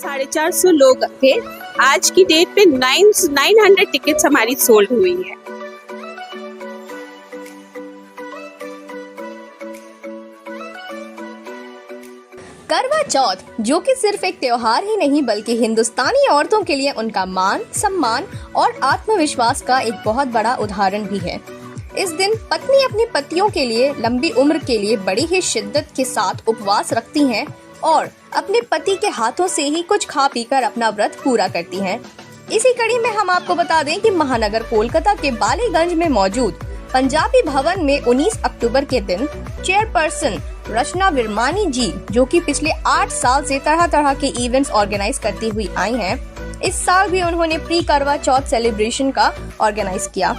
450 लोग थे। आज की डेट पे 900 टिकट्स हमारी सोल्ड हुई है। करवा चौथ, जो कि सिर्फ एक त्योहार ही नहीं बल्कि हिंदुस्तानी औरतों के लिए उनका मान, सम्मान और आत्मविश्वास का एक बहुत बड़ा उदाहरण भी है। इस दिन पत्नी अपने पतियों के लिए लंबी उम्र के लिए बड़ी ही शिद्दत के साथ उपवास रखती हैं और अपने पति के हाथों से ही कुछ खा पीकर अपना व्रत पूरा करती हैं। इसी कड़ी में हम आपको बता दें कि महानगर कोलकाता के बालीगंज में मौजूद पंजाबी भवन में 19 अक्टूबर के दिन चेयरपर्सन रचना विरमानी जी, जो कि पिछले 8 साल से तरह तरह के इवेंट्स ऑर्गेनाइज करती हुई आई हैं, इस साल भी उन्होंने प्री करवा चौथ सेलिब्रेशन का ऑर्गेनाइज किया,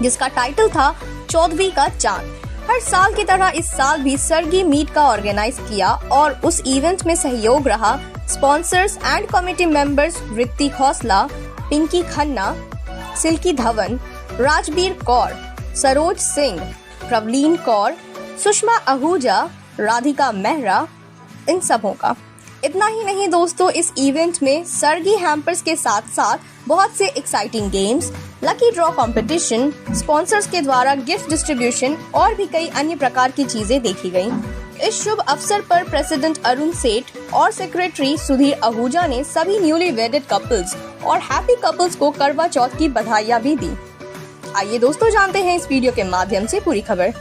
जिसका टाइटल था चौदहवीं का चांद। हर साल की तरह इस साल भी सरगी मीट का ऑर्गेनाइज किया और उस इवेंट में सहयोग रहा sponsors and committee members Ritti Khosla, Pinki Khanna, Silky Dhawan, Rajbir Kaur, Saroj Singh, Pravleen Kaur, Sushma Ahuja, Radhika Mehra, इन सबों का। इतना ही नहीं दोस्तों, इस इवेंट में सरगी हैम्पर्स के साथ साथ बहुत से exciting games, lucky draw competition, sponsors के द्वारा गिफ्ट डिस्ट्रीब्यूशन और भी कई अन्य प्रकार की चीजें देखी गयी। इस शुभ अवसर पर प्रेसिडेंट अरुण सेठ और सेक्रेटरी सुधीर आहूजा ने सभी न्यूली वेडेड कपल्स और हैप्पी कपल्स को करवा चौथ की बधाइयाँ भी दी। आइए दोस्तों, जानते हैं इस वीडियो के माध्यम से पूरी खबर।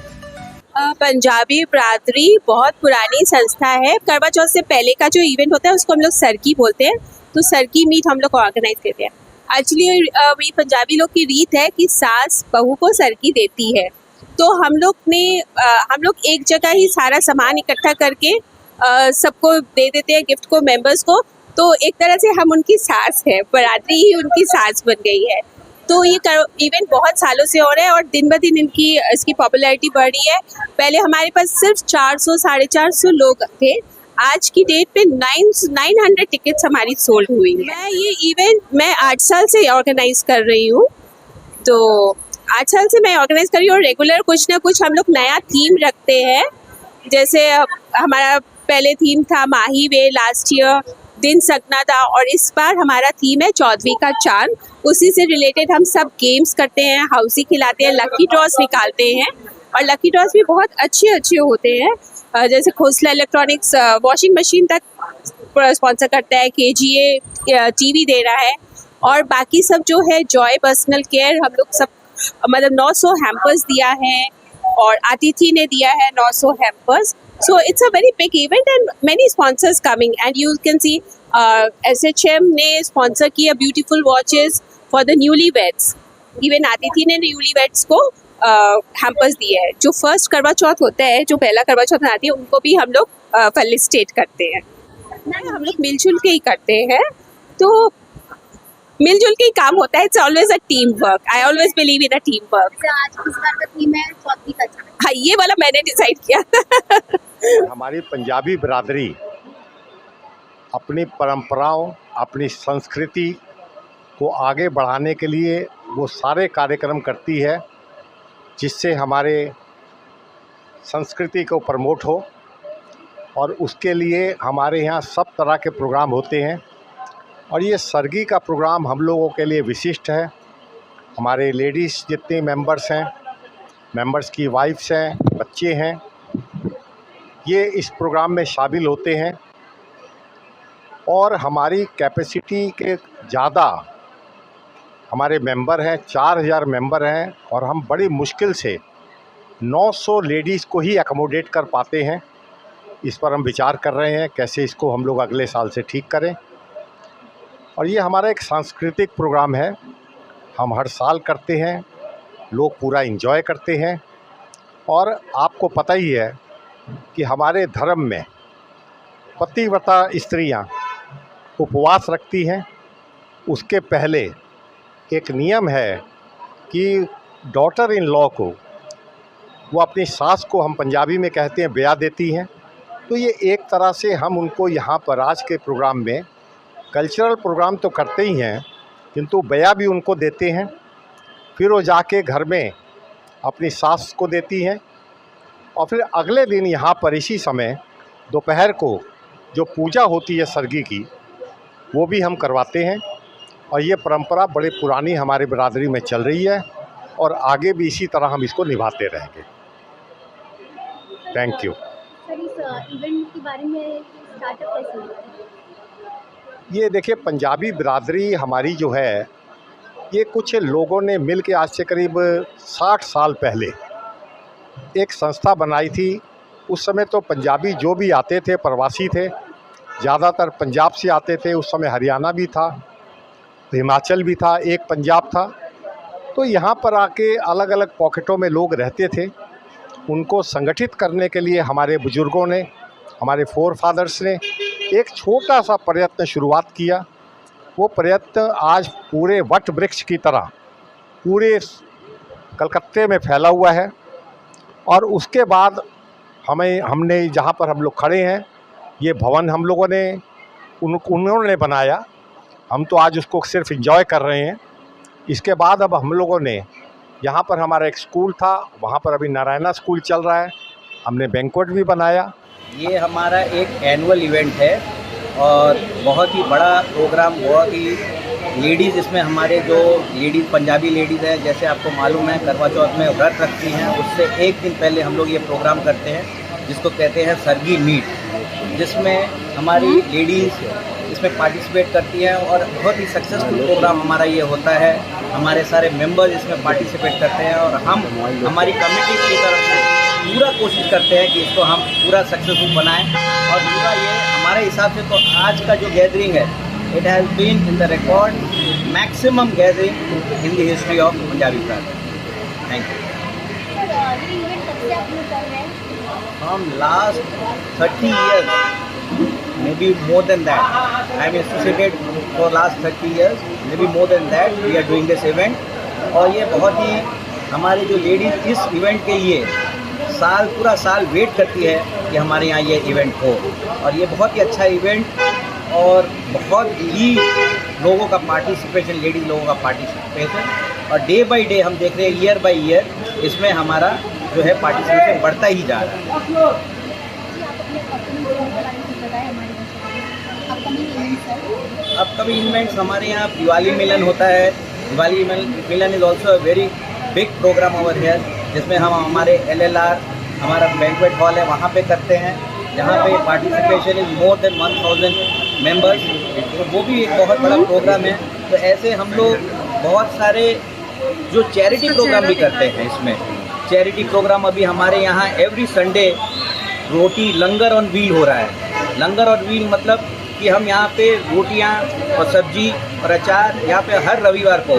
पंजाबी बिरादरी बहुत पुरानी संस्था है। करवा चौथ से पहले का जो इवेंट होता है उसको हम लोग सरगी बोलते हैं। तो सरगी मीट हम लोग ऑर्गेनाइज करते हैं। एक्चुअली पंजाबी लोग की रीत है कि सास बहू को सरगी देती है। तो हम लोग एक जगह ही सारा सामान इकट्ठा करके सबको दे देते हैं, गिफ्ट को, मेंबर्स को। तो एक तरह से हम उनकी सास है, बिरादरी ही उनकी सास बन गई है। तो ये इवेंट बहुत सालों से हो रहा है और दिन ब दिन इसकी पॉपुलैरिटी बढ़ रही है। पहले हमारे पास सिर्फ 400-450 लोग थे। आज की डेट पे 900 टिकट्स हमारी सोल्ड हुई है। ये इवेंट मैं 8 साल से ऑर्गेनाइज कर रही हूँ। तो 8 साल से मैं ऑर्गेनाइज कर रही हूँ और रेगुलर कुछ ना कुछ हम लोग नया थीम रखते हैं। जैसे हमारा पहले थीम था माही वे, लास्ट ईयर दिन सगना था, और इस बार हमारा थीम है चौदहवीं का चांद। उसी से रिलेटेड हम सब गेम्स करते हैं, हाउसी खिलाते हैं, लकी ड्रॉस निकालते हैं और लकी ड्रॉस भी बहुत अच्छे होते हैं। जैसे खोसला इलेक्ट्रॉनिक्स वॉशिंग मशीन तक स्पॉन्सर करता है, KGA टीवी दे रहा है, और बाकी सब जो है जॉय पर्सनल केयर, हम लोग सब मतलब 900 हैम्पर्स दिया है और अतिथि ने दिया है 900 hampers. So it's a very big event and many sponsors coming, and you can see SHM ने sponsor किया beautiful watches for the newlyweds. Even अतिथि ने newlyweds को hampers दिए हैं। जो फर्स्ट करवा चौथ होता है, जो पहला करवा चौथ आती है, उनको भी हम लोग फेलिसिटेट करते हैं। हम लोग मिलजुल के ही करते हैं, तो मिलजुल के ही काम होता है। It's always a team work. I always believe in a team work. आज किस बार का थीम है चौथी का चांद? हाँ, ये वाला मैंने डिसाइड किया। हमारी पंजाबी बिरादरी अपनी परंपराओं, अपनी संस्कृति को आगे बढ़ाने के लिए वो सारे कार्यक्रम करती है जिससे हमारे संस्कृति को प्रमोट हो, और उसके लिए हमारे यहाँ सब तरह के प्रोग्राम होते हैं। और ये सरगी का प्रोग्राम हम लोगों के लिए विशिष्ट है। हमारे लेडीज़ जितने मेंबर्स हैं, मेंबर्स की वाइफ्स हैं, बच्चे हैं, ये इस प्रोग्राम में शामिल होते हैं। और हमारी कैपेसिटी के ज़्यादा हमारे मेंबर हैं, 4000 मेंबर हैं, और हम बड़ी मुश्किल से 900 लेडीज़ को ही अकोमोडेट कर पाते हैं। इस पर हम विचार कर रहे हैं कैसे इसको हम लोग अगले साल से ठीक करें। और ये हमारा एक सांस्कृतिक प्रोग्राम है, हम हर साल करते हैं, लोग पूरा एंजॉय करते हैं। और आपको पता ही है कि हमारे धर्म में पतिव्रता स्त्रियां उपवास रखती हैं। उसके पहले एक नियम है कि डॉटर इन लॉ को वो अपनी सास को, हम पंजाबी में कहते हैं, ब्याह देती हैं। तो ये एक तरह से हम उनको यहाँ पर आज के प्रोग्राम में कल्चरल प्रोग्राम तो करते ही हैं, किंतु ब्याह भी उनको देते हैं। फिर वो जाके घर में अपनी सास को देती हैं, और फिर अगले दिन यहाँ पर इसी समय दोपहर को जो पूजा होती है सरगी की, वो भी हम करवाते हैं। और ये परंपरा बड़ी पुरानी हमारी बिरादरी में चल रही है और आगे भी इसी तरह हम इसको निभाते रहेंगे। Thank you. सर इस इवेंट के बारे में स्टार्टअप कैसे हुआ है? ये देखिए, पंजाबी बिरादरी हमारी जो है, ये कुछ लोगों ने मिल के आज से करीब 60 साल पहले एक संस्था बनाई थी। उस समय तो पंजाबी जो भी आते थे प्रवासी थे, ज़्यादातर पंजाब से आते थे। उस समय हरियाणा भी था, हिमाचल भी था, एक पंजाब था। तो यहाँ पर आके अलग अलग पॉकेटों में लोग रहते थे। उनको संगठित करने के लिए हमारे बुज़ुर्गों ने, हमारे फोर फादर्स ने एक छोटा सा प्रयत्न शुरुआत किया। वो प्रयत्न आज पूरे वट वृक्ष की तरह पूरे कलकत्ते में फैला हुआ है। और उसके बाद हमने जहाँ पर हम लोग खड़े हैं, ये भवन हम लोगों ने उन्होंने बनाया। हम तो आज उसको सिर्फ एंजॉय कर रहे हैं। इसके बाद अब हम लोगों ने यहाँ पर, हमारा एक स्कूल था, वहाँ पर अभी नारायणा स्कूल चल रहा है, हमने बैंक्वेट भी बनाया। ये हमारा एक एनुअल इवेंट है और बहुत ही बड़ा प्रोग्राम, बहुत ही लेडीज़ इसमें, हमारे जो लेडीज़ पंजाबी लेडीज़ हैं, जैसे आपको मालूम है करवा चौथ में व्रत रखती हैं, उससे एक दिन पहले हम लोग ये प्रोग्राम करते हैं जिसको कहते हैं सरगी मीट, जिसमें हमारी लेडीज़ इसमें पार्टिसिपेट करती हैं और बहुत ही सक्सेसफुल प्रोग्राम हमारा ये होता है। हमारे सारे मेंबर्स इसमें पार्टिसिपेट करते हैं और हम हमारी कमेटी की तरफ से पूरा कोशिश करते हैं कि इसको हम पूरा सक्सेसफुल बनाएं। और पूरा ये हमारे हिसाब से तो आज का जो गैदरिंग है, it has been in the record maximum gathering in the history of Punjabi बिरादरी। Thank you. सर ये इवेंट कब से आप लोग कर रहे हैं? हम last 30 years, maybe more than that, I am associated for last 30 years, maybe more than that, we are doing this event। और ये बहुत ही हमारी जो लेडीज़ इस इवेंट के लिए पूरा साल वेट करती है कि हमारे यहाँ ये इवेंट हो। और ये बहुत ही अच्छा इवेंट और बहुत ही लोगों का पार्टिसिपेशन, लेडीज़ लोगों का पार्टिसिपेशन, और डे बाय डे हम देख रहे हैं, ईयर बाय ईयर इसमें हमारा जो है पार्टिसिपेशन बढ़ता ही जा रहा है। अपकमिंग इवेंट्स हमारे यहाँ दिवाली मिलन होता है। दिवाली मिलन is also a very big programme over here, जिसमें हम हमारे LLR, हमारा बैंक्वेट हॉल है, वहाँ पे करते हैं, जहाँ पे participation is more than 1000 members. तो वो भी एक बहुत बड़ा प्रोग्राम है। तो ऐसे हम लोग बहुत सारे जो चैरिटी प्रोग्राम भी करते हैं। इसमें चैरिटी प्रोग्राम अभी हमारे यहाँ every Sunday roti langar on wheel हो रहा है। लंगर ऑन व्हील मतलब कि हम यहाँ पे रोटियाँ और सब्जी और अचार यहाँ पे हर रविवार को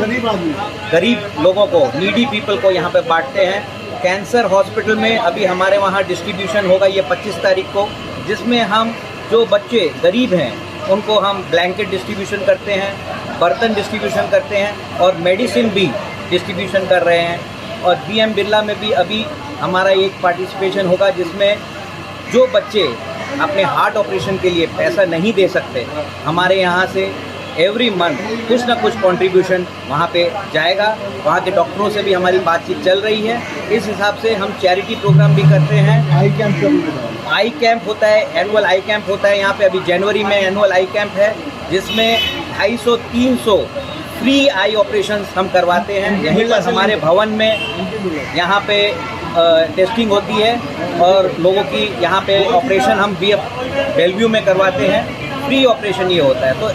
गरीब लोगों को, नीडी पीपल को यहाँ पे बांटते हैं। कैंसर हॉस्पिटल में अभी हमारे वहाँ डिस्ट्रीब्यूशन होगा ये 25 तारीख को, जिसमें हम जो बच्चे गरीब हैं उनको हम ब्लैंकेट डिस्ट्रीब्यूशन करते हैं, बर्तन डिस्ट्रीब्यूशन करते हैं और मेडिसिन भी डिस्ट्रीब्यूशन कर रहे हैं। और BM बिरला में भी अभी हमारा एक पार्टिसिपेशन होगा, जिसमें जो बच्चे अपने हार्ट ऑपरेशन के लिए पैसा नहीं दे सकते, हमारे यहाँ से एवरी मंथ कुछ ना कुछ कंट्रीब्यूशन वहाँ पे जाएगा। वहाँ के डॉक्टरों से भी हमारी बातचीत चल रही है। इस हिसाब से हम चैरिटी प्रोग्राम भी करते हैं। आई कैंप होता है, एनुअल आई कैंप होता है। यहाँ पे अभी जनवरी में एनुअल आई कैंप है, जिसमें 250-300 फ्री आई ऑपरेशंस हम करवाते हैं। यहीं पर हमारे भवन में यहाँ पे टेस्टिंग होती है और लोगों की यहाँ पे ऑपरेशन हम बेलव्यू में करवाते हैं। फ्री ऑपरेशन ये होता है। तो